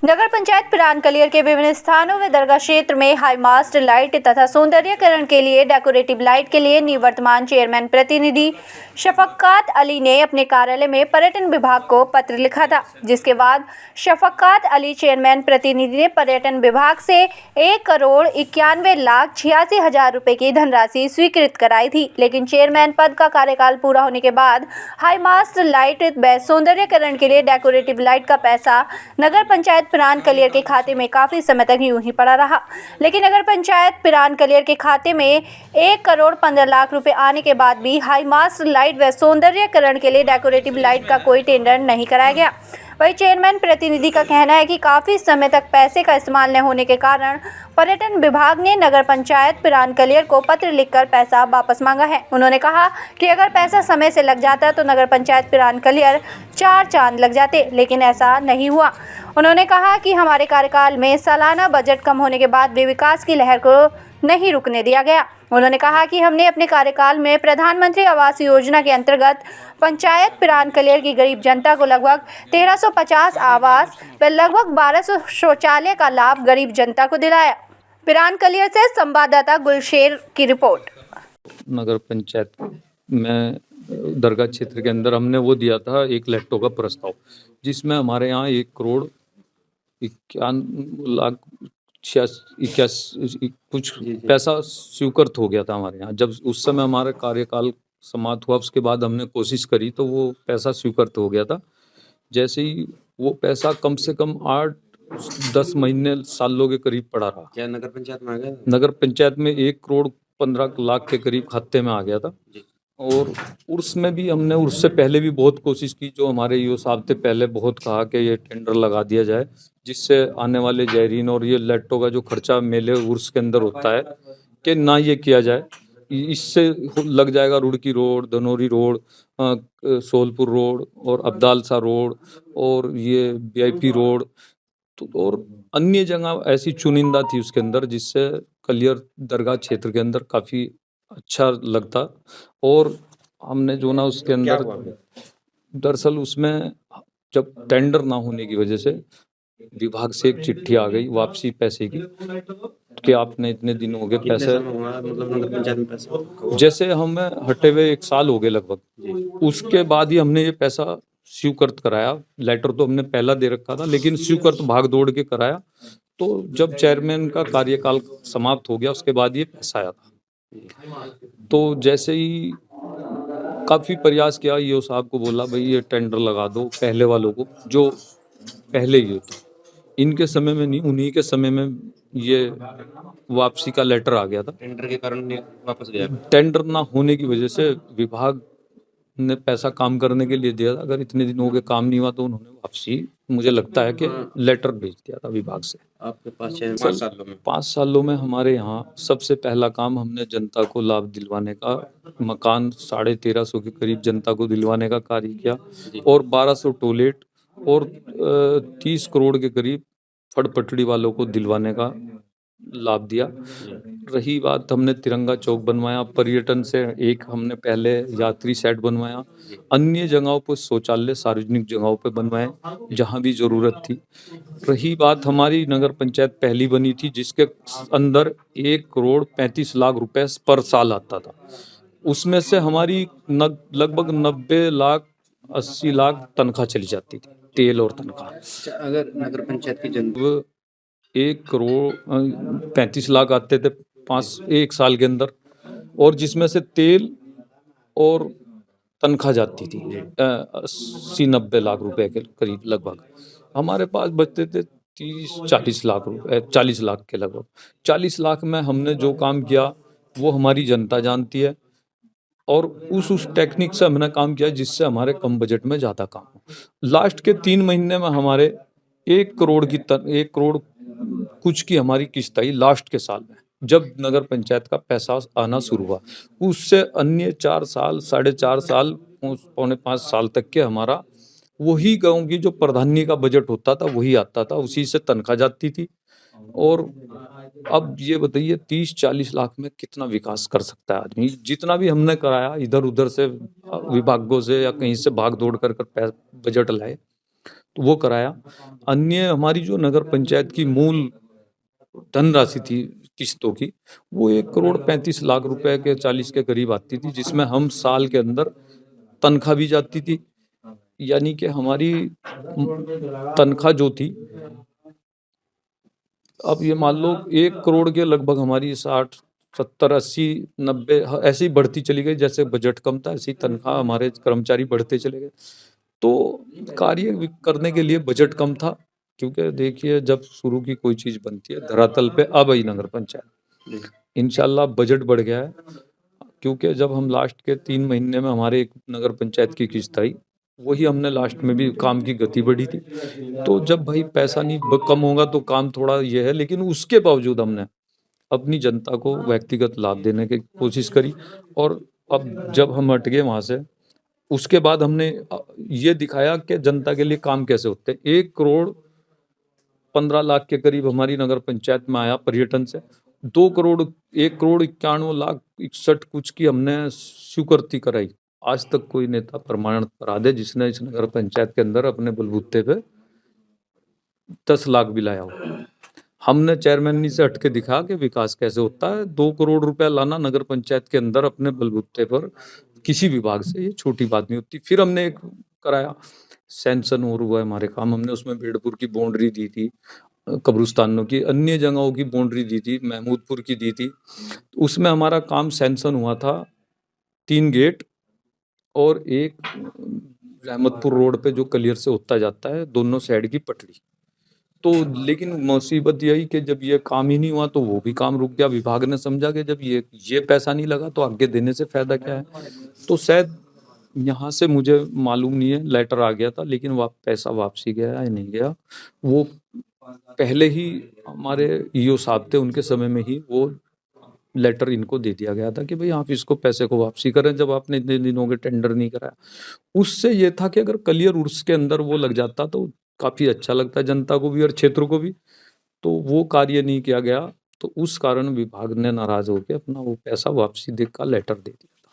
नगर पंचायत पिरान कलियर के विभिन्न स्थानों में दरगाह क्षेत्र में हाई मास्ट लाइट तथा सौंदर्यीकरण के लिए डेकोरेटिव लाइट के लिए निवर्तमान चेयरमैन प्रतिनिधि शफकत अली ने अपने कार्यालय में पर्यटन विभाग को पत्र लिखा था, जिसके बाद शफकत अली चेयरमैन प्रतिनिधि ने पर्यटन विभाग से 1,91,86,000 रुपए की धनराशि स्वीकृत कराई थी। लेकिन चेयरमैन पद का कार्यकाल पूरा होने के बाद हाई मास्ट लाइट व सौंदर्यीकरण के लिए डेकोरेटिव लाइट का पैसा नगर पंचायत पिरान कलियर के खाते में काफी समय तक यूं ही पड़ा रहा। लेकिन नगर पंचायत पिरान कलियर के खाते में 1,15,00,000 रुपए आने के बाद भी हाई मास्ट लाइट व सौंदर्यीकरण के लिए डेकोरेटिव लाइट का कोई टेंडर नहीं कराया गया। वही चेयरमैन प्रतिनिधि का कहना है कि काफी समय तक पैसे का इस्तेमाल न होने के कारण पर्यटन विभाग ने नगर पंचायत पिरान कलियर को पत्र लिखकर पैसा वापस मांगा है। उन्होंने कहा कि अगर पैसा समय से लग जाता तो नगर पंचायत पिरान कलियर 4 चांद लग जाते, लेकिन ऐसा नहीं हुआ। उन्होंने कहा कि हमारे कार्यकाल में सालाना बजट कम होने के बाद भी विकास की लहर को नहीं रुकने दिया गया। उन्होंने कहा कि हमने अपने कार्यकाल में प्रधानमंत्री आवास योजना के अंतर्गत पंचायत पिरान कलियर की गरीब जनता को लगभग 1,350 आवास व लगभग 1,200 शौचालय का लाभ गरीब जनता को दिलाया। पिरान कलियर से संवाददाता गुलशेर की रिपोर्ट। नगर पंचायत में दरगाह क्षेत्र के अंदर हमने वो दिया था एक लैट्टो का प्रस्ताव, जिसमें हमारे यहाँ 1,91,86,000 कुछ पैसा स्वीकृत हो गया था हमारे यहाँ। जब उस समय हमारा कार्यकाल समाप्त हुआ, उसके बाद हमने कोशिश करी तो वो पैसा स्वीकृत हो गया था। जैसे ही वो पैसा कम से कम 8-10 महीने सालों के करीब पड़ा रहा। क्या नगर पंचायत में आ गया? नगर पंचायत में 1,15,00,000 के करीब खाते में आ गया था। और उसमें भी हमने उससे पहले भी बहुत कोशिश की। जो हमारे ईओ साहब थे पहले बहुत कहा कि ये टेंडर लगा दिया जाए, जिससे आने वाले जायरीन और ये लैट्टो का जो खर्चा मेले उर्स के अंदर होता है कि ना ये किया जाए। इससे लग जाएगा Roorkee road, Dhanauri road, Solpur road और अब्दालसा रोड और ये VIP रोड तो और अन्य जगह ऐसी चुनिंदा थी उसके अंदर, जिससे कलियर दरगाह क्षेत्र के अंदर काफ़ी अच्छा लगता। और हमने जो ना उसके अंदर दरअसल उसमें जब टेंडर ना होने की वजह से विभाग से एक चिट्ठी आ गई वापसी पैसे की कि आपने इतने दिन हो गए पैसे, मतलब नगर पंचायत में पैसा जैसे हमें हटे हुए 1 साल हो गए लगभग। उसके बाद ही हमने ये पैसा स्वीकृत कराया। लेटर तो हमने पहला दे रखा था, लेकिन स्वीकृत भाग दौड़ के कराया। तो जब चेयरमैन का कार्यकाल समाप्त हो गया उसके बाद ये पैसा आया था। तो जैसे ही काफ़ी प्रयास किया, ईओ साहब को बोला भाई ये टेंडर लगा दो पहले वालों को, जो पहले ही होता। इनके समय में नहीं, उन्हीं के समय में ये वापसी का लेटर आ गया था। टेंडर के कारण वापस गया। टेंडर ना होने की वजह से विभाग ने पैसा काम करने के लिए दिया था। अगर इतने दिन हो गए काम नहीं हुआ तो उन्होंने वापसी, मुझे लगता है कि लेटर भेज दिया था विभाग से। आपके पास 5 सालों में हमारे यहाँ सबसे पहला काम हमने जनता को लाभ दिलवाने का, मकान 1,350 के करीब जनता को दिलवाने का कार्य किया और 1,200 टॉयलेट और 30 करोड़ के करीब फड़पटड़ी वालों को दिलवाने का लाभ दिया। रही बात, हमने तिरंगा चौक बनवाया, पर्यटन से एक हमने पहले यात्री सेट बनवाया, अन्य जगहों पर शौचालय सार्वजनिक जगहों पर बनवाए जहां भी जरूरत थी। रही बात, हमारी नगर पंचायत पहली बनी थी जिसके अंदर 1,35,00,000 रुपए पर साल आता था। उसमें से हमारी लगभग 90 लाख 80 लाख तनख्वाह चली जाती थी, तेल और तनख्वाह। अगर नगर पंचायत की जनता 1,35,00,000 आते थे 1 साल के अंदर, और जिसमें से तेल और तनख्वाह जाती थी 80-90 लाख रुपए के करीब लगभग। हमारे पास बचते थे 30-40 लाख रुपए, 40 लाख के लगभग। 40 लाख में हमने जो काम किया वो हमारी जनता जानती है, और उस टेक्निक से हमने काम किया जिससे हमारे कम बजट में ज़्यादा काम हो। लास्ट के 3 महीने में हमारे 1 करोड़ कुछ की हमारी किस्त आई लास्ट के साल में, जब नगर पंचायत का पैसा आना शुरू हुआ। उससे अन्य 4 साल 4.5 साल 4.5 साल तक के हमारा वही गाँव की जो प्रधानी का बजट होता था वही आता था, उसी से तनख्वाह जाती थी। और अब ये बताइए 30-40 लाख में कितना विकास कर सकता है आदमी। जितना भी हमने कराया इधर उधर से विभागों से या कहीं से भाग दौड़ कर बजट लाए, तो वो कराया। अन्य हमारी जो नगर पंचायत की मूल धनराशि थी किस्तों की, वो 1,35,00,000 रुपए के 40 के करीब आती थी, जिसमें हम साल के अंदर तनख्वाह भी जाती थी, यानी कि हमारी तनख्वाह जो थी, अब ये मान लो 1 करोड़ के लगभग हमारी 60, 70, 80, 90 ऐसे ही बढ़ती चली गई। जैसे बजट कम था, ऐसी तनख्वाह हमारे कर्मचारी बढ़ते चले गए। तो कार्य करने के लिए बजट कम था, क्योंकि देखिए जब शुरू की कोई चीज बनती है धरातल पे अब आई नगर पंचायत, इंशाल्लाह बजट बढ़ गया है। क्योंकि जब हम लास्ट के 3 महीने में हमारे एक नगर पंचायत की किस्त आई, वही हमने लास्ट में भी काम की गति बढ़ी थी। तो जब भाई पैसा नहीं कम होगा तो काम थोड़ा ये है, लेकिन उसके बावजूद हमने अपनी जनता को व्यक्तिगत लाभ देने की कोशिश करी। और अब जब हम हट गए वहां से, उसके बाद हमने ये दिखाया कि जनता के लिए काम कैसे होते हैं। 1,15,00,000 के करीब हमारी नगर पंचायत में आया पर्यटन से। 1,91,61,61 कुछ की हमने स्वीकृति कराई। आज तक कोई नेता प्रमाणित करा दे जिसने इस नगर पंचायत के अंदर अपने बलबूते पे 10 लाख भी लाया हो। हमने चेयरमैनी से हटके दिखा कि विकास कैसे होता है। 2 करोड़ रुपया लाना नगर पंचायत के अंदर अपने बलबूते पर किसी विभाग से, ये छोटी बात नहीं होती। फिर हमने एक कराया, सैंक्शन और हुआ हमारे काम। हमने उसमें बेड़पुर की बाउंड्री दी थी, कब्रिस्तानों की, अन्य जगहों की बाउंड्री दी थी, महमूदपुर की दी थी। उसमें हमारा काम सैंक्शन हुआ था 3 गेट और एक रहमतपुर रोड पे जो कलियर से होता जाता है, दोनों साइड की पटड़ी। तो लेकिन मुसीबत यही कि जब ये काम ही नहीं हुआ तो वो भी काम रुक गया। विभाग ने समझा कि जब ये पैसा नहीं लगा तो आगे देने से फायदा क्या है। तो शायद यहाँ से मुझे मालूम नहीं है, लेटर आ गया था, लेकिन पैसा वापसी गया या नहीं गया, वो पहले ही हमारे ईओ साहब थे, उनके समय में ही वो लेटर इनको दे दिया गया था कि भाई आप इसको पैसे को वापसी करें, जब आपने इतने दिनों के टेंडर नहीं कराया। उससे ये था कि अगर क्लियर उर्स के अंदर वो लग जाता तो काफी अच्छा लगता जनता को भी और क्षेत्र को भी। तो वो कार्य नहीं किया गया, तो उस कारण विभाग ने नाराज होकर अपना वो पैसा वापसी का लेटर दे दिया था।